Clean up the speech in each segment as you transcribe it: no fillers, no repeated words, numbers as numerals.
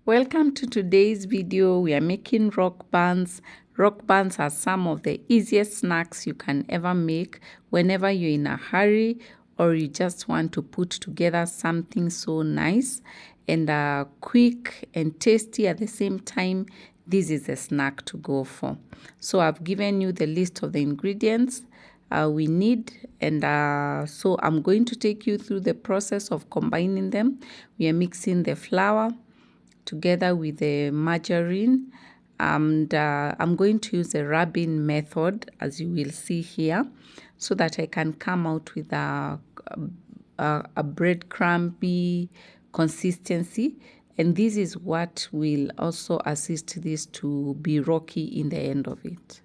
Welcome to today's video. We are making rock buns. Rock buns are some of the easiest snacks you can ever make whenever you're in a hurry or you just want to put together something so nice and quick and tasty at the same time. This is a snack to go for. So I've given you the list of the ingredients we need, and so I'm going to take you through the process of combining them. We are mixing the flour together with the margarine, and I'm going to use the rubbing method, as you will see here, so that I can come out with a breadcrumbly consistency, and this is what will also assist this to be rocky in the end of it.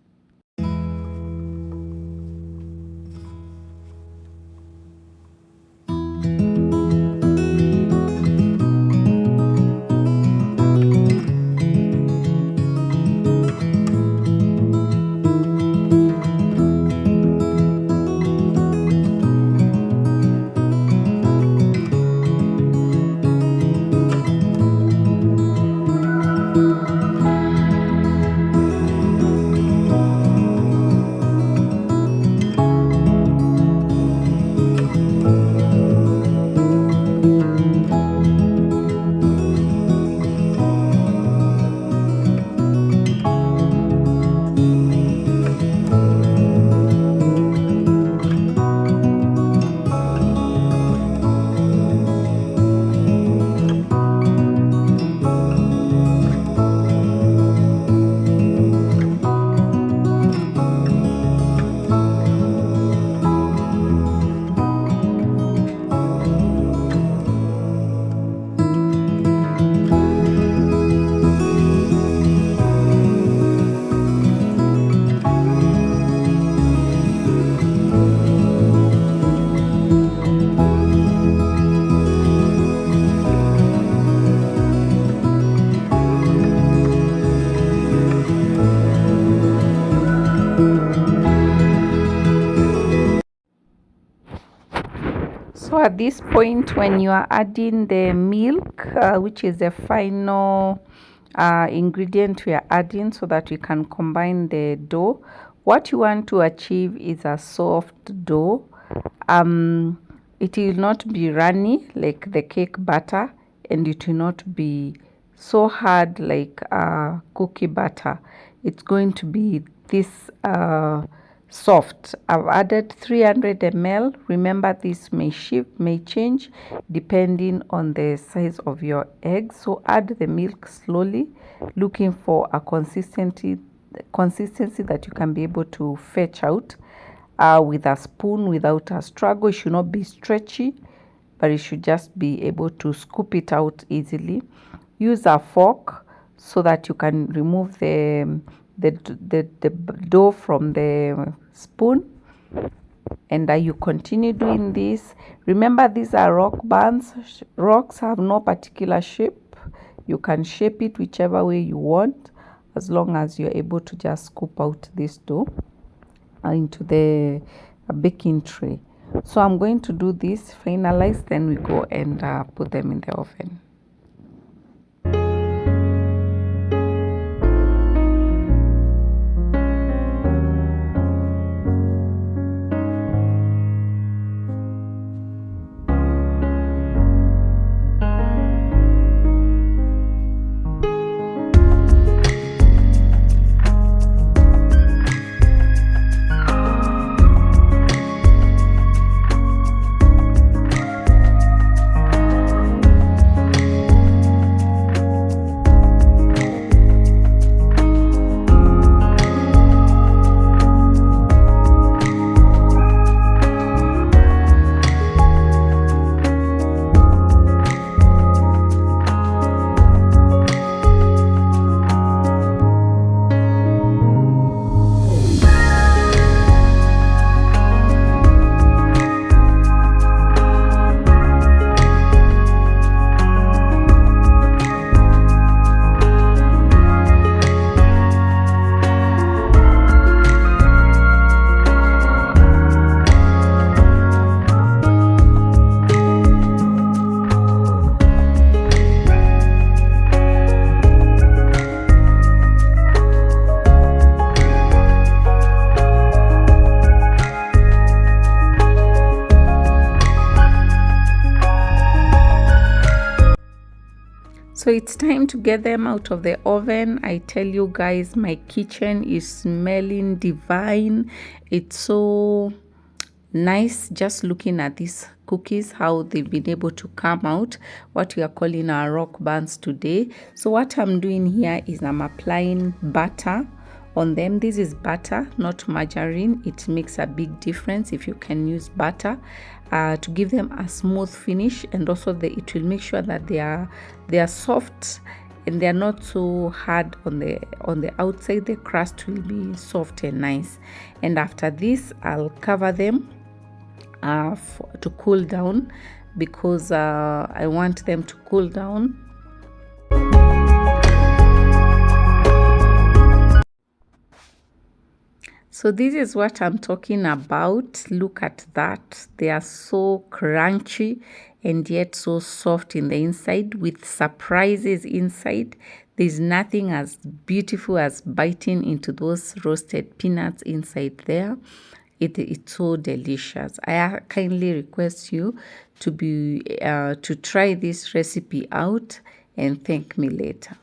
So at this point, when you are adding the milk, which is the final ingredient we are adding so that we can combine the dough, what you want to achieve is a soft dough. It will not be runny like the cake batter, and it will not be so hard like cookie batter. It's going to be this soft. I've added 300 ml. Remember, this may change depending on the size of your eggs. So add the milk slowly, looking for a consistency that you can be able to fetch out with a spoon without a struggle. It should not be stretchy, but it should just be able to scoop it out easily. Use a fork so that you can remove the dough from the spoon, and you continue doing this. Remember, these are rock buns. Rocks have no particular shape. You can shape it whichever way you want, as long as you're able to just scoop out this dough into the baking tray. So I'm going to do this, finalize, then we go and put them in the oven. So it's time to get them out of the oven. I tell you guys, my kitchen is smelling divine. It's so nice just looking at these cookies, how they've been able to come out, what we are calling our rock buns today. So what I'm doing here is I'm applying butter on them. This is butter, not margarine. It makes a big difference if you can use butter to give them a smooth finish, and also it will make sure that they are soft and they are not so hard on the outside. The crust will be soft and nice. And after this, I'll cover them to cool down, because I want them to cool down. So this is what I'm talking about. Look at that. They are so crunchy and yet so soft in the inside, with surprises inside. There's nothing as beautiful as biting into those roasted peanuts inside there. It's so delicious. I kindly request you to try this recipe out and thank me later.